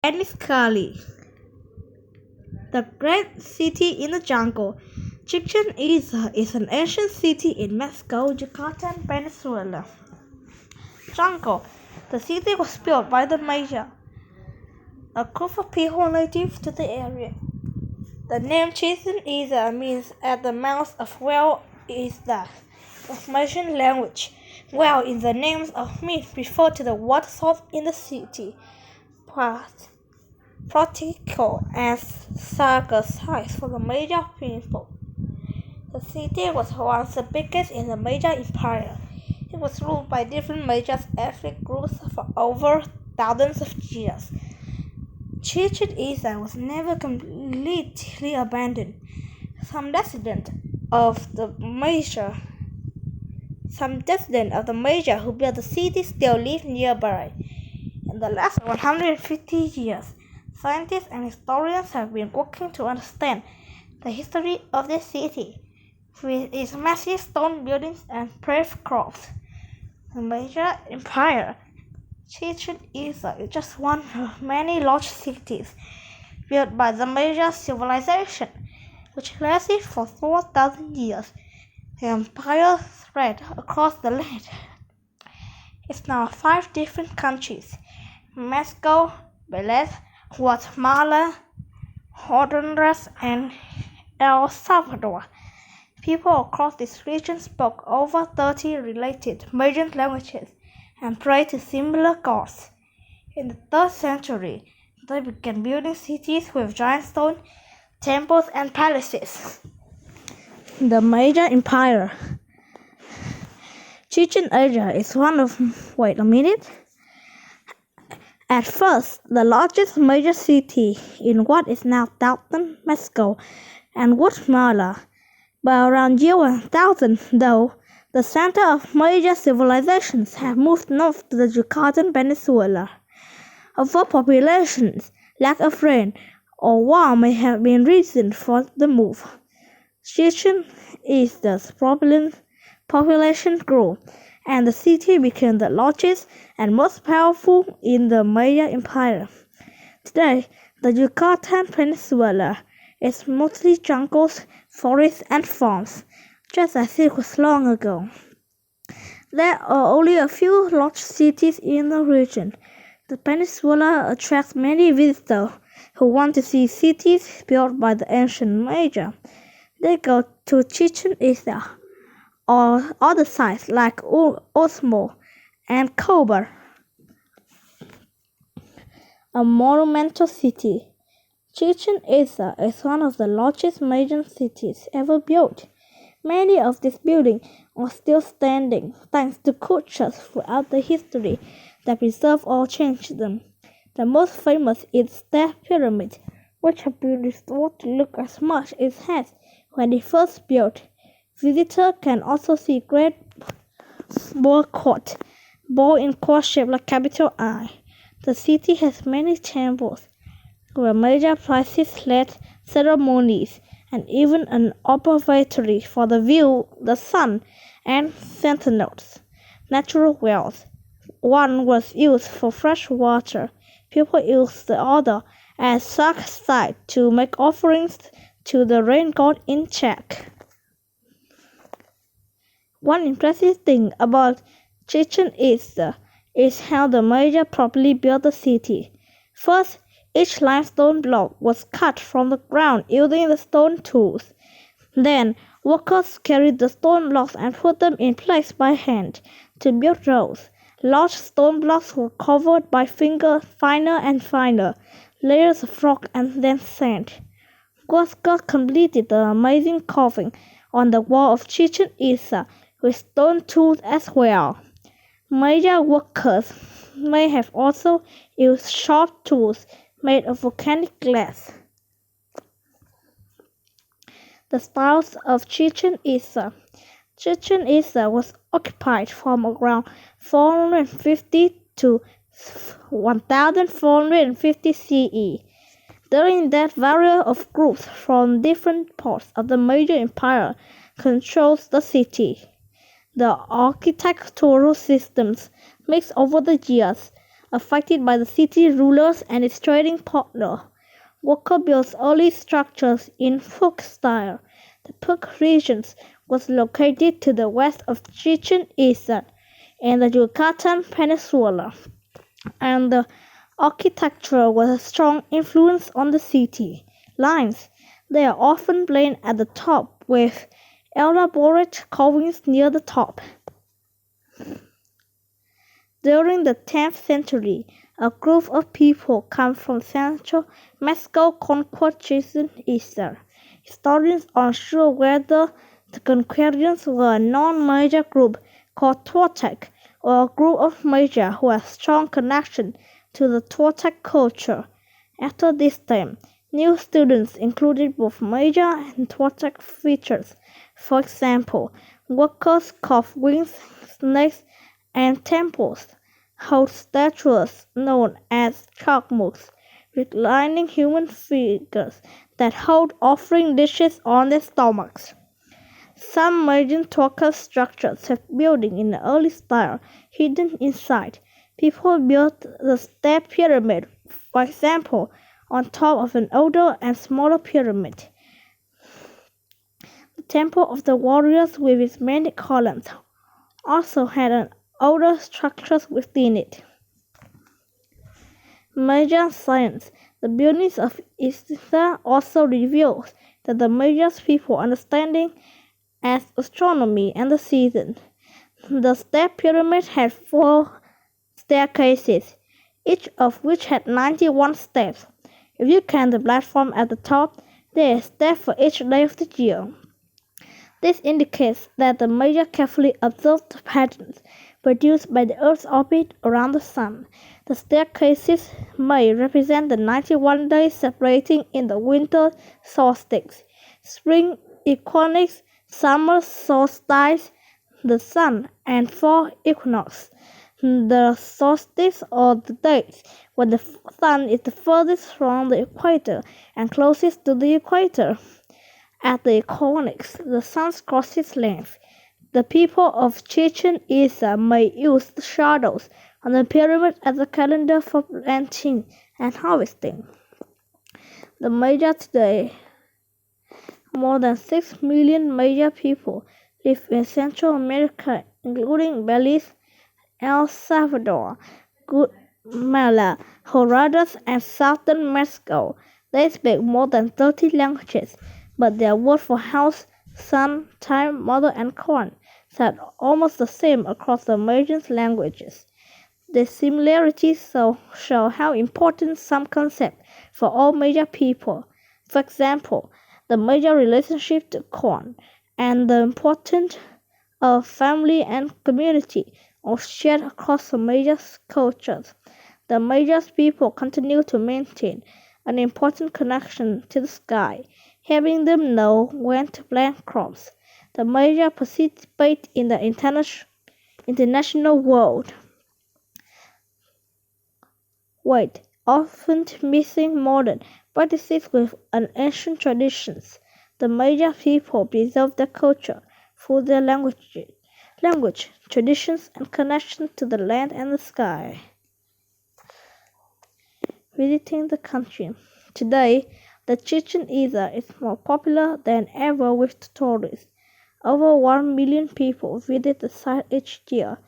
Aniskali, the great city in the jungle. Chichen Itza is an ancient city in Mexico, Yucatan Peninsula. Jungle. The city was built by the Maya, a group of people native to the area. The name Chichen Itza means at the mouth of well is the information language. Well in the names of myth refer to the water source in the city. Practical and saga sites for the Maya people. The city was once the biggest in the Maya Empire. It was ruled by different Maya ethnic groups for over thousands of years. Chichen Itza was never completely abandoned. Some descendants of the Maya who built the city still live nearby. In the last 150 years, scientists and historians have been working to understand the history of the city, with its massive stone buildings and paved crops. The Maya Empire. Chichen Itza is just one of many large cities built by the Maya civilization, which lasted for 4,000 years. The empire spread across the land. It's now 5 different countries: Mexico, Belize, Guatemala, Honduras, and El Salvador. People across this region spoke over 30 related Mayan languages and prayed to similar gods. In the 3rd century, they began building cities with giant stone temples and palaces. The Maya Empire. Chichen Itza is one of. Wait a minute. At first, the largest major city in what is now southern Mexico and Guatemala. By around year 1000, though, the center of Maya civilizations have moved north to the Yucatan Peninsula. Overpopulations, lack of rain, or war may have been reasons for the move. Chichen Itza's population grew, and the city became the largest and most powerful in the Maya Empire. Today, the Yucatan Peninsula is mostly jungles, forests, and farms, just as it was long ago. There are only a few large cities in the region. The peninsula attracts many visitors who want to see cities built by the ancient Maya. They go to Chichen Itza or other sites like Osmo and Kober, a monumental city. Chichen Itza is one of the largest Mayan cities ever built. Many of these buildings are still standing thanks to cultures throughout the history that preserve or change them. The most famous is the Step Pyramid, which has been restored to look as much as it had when it first built. Visitors can also see Great Ball Court, ball in court shaped like capital I. The city has many temples, where Maya priests led ceremonies, and even an observatory for the view, the sun, and sentinels. Natural wells. One was used for fresh water. People used the other as site to make offerings to the rain god in check. One impressive thing about Chichen Itza is how the Maya properly built the city. First, each limestone block was cut from the ground using the stone tools. Then, workers carried the stone blocks and put them in place by hand to build rows. Large stone blocks were covered by finer and finer layers of rock and then sand. Workers completed the amazing carving on the wall of Chichen Itza with stone tools as well. Maya workers may have also used sharp tools made of volcanic glass. The styles of Chichen Itza. Chichen Itza was occupied from around 450 to 1450 CE. During that, variety of groups from different parts of the Maya Empire controlled the city. The architectural systems mixed over the years. affected by the city rulers and its trading partner. Worker built early structures in folk style. The Puk region was located to the west of Chichen Itza in the Yucatan Peninsula, and the architecture was a strong influence on the city lines. They are often plain at the top with elaborate carvings near the top. During the 10th century, a group of people came from central Mexico conquered Chichen Itza. Historians are unsure whether the conquerors were a non-Maya group called Toltec or a group of Maya who had strong connection to the Toltec culture. After this time, new students included both Maya and Toltec features. For example, workers carved wings, snakes, and temples hold statues known as chacmuks, reclining human figures that hold offering dishes on their stomachs. Some Mayan Toltec structures have buildings in the early style hidden inside. People built the step pyramid, for example, on top of an older and smaller pyramid. The Temple of the Warriors with its many columns also had an older structures within it. Mayan science. The buildings of Itza also reveals that the Mayan people understanding as astronomy and the season. The step pyramid had 4 staircases, each of which had 91 steps. If you count the platform at the top, there is a step for each day of the year. This indicates that the Maya carefully observed the patterns produced by the Earth's orbit around the Sun. The staircases may represent the 91 days separating in the winter solstice, spring equinox, summer solstice, the sun and fall equinox. The solstice are the days when the sun is the furthest from the equator and closest to the equator. At the equinox, the sun crosses its length. The people of Chichen Itza may use the shadows on the pyramid as a calendar for planting and harvesting. The Maya today. More than 6 million Maya people live in Central America, including Belize, El Salvador, Guatemala, Honduras, and southern Mexico. They speak more than 30 languages, but their word for house, sun, time, mother, and corn sound almost the same across the Mayan languages. The similarities show how important some concepts for all Maya people. For example, the Maya relationship to corn and the importance of family and community are shared across the Maya cultures. The Maya people continue to maintain an important connection to the sky, helping them know when to plant crops. The Maya participate in the international world often mixing modern practices with an ancient traditions. The Maya people preserve their culture through their language, traditions, and connection to the land and the sky. Visiting the country. Today, the Chichen Itza is more popular than ever with tourists. Over 1 million people visit the site each year.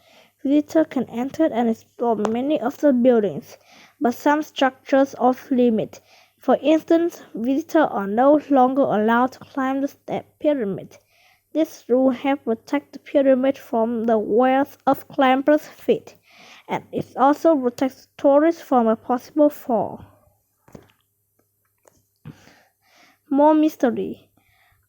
Visitors can enter and explore many of the buildings, but some structures are off limit. For instance, visitors are no longer allowed to climb the step pyramid. This rule helps protect the pyramid from the wear of climbers' feet, and it also protects tourists from a possible fall. More mystery.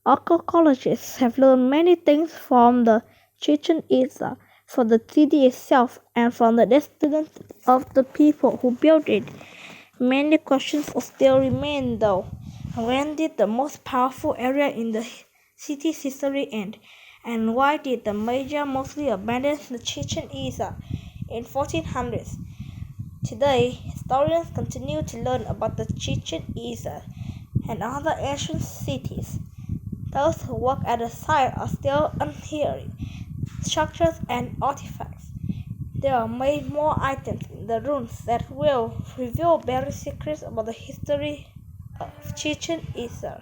Archaeologists have learned many things from the Chichen Itza, from the city itself, and from the descendants of the people who built it. Many questions still remain, though. When did the most powerful area in the city's history end? And why did the Maya mostly abandon the Chichen Itza in 1400s? Today, historians continue to learn about the Chichen Itza and other ancient cities. Those who work at the site are still unearthing structures and artifacts. There are many more items in the runes that will reveal various secrets about the history of Chichen Itza.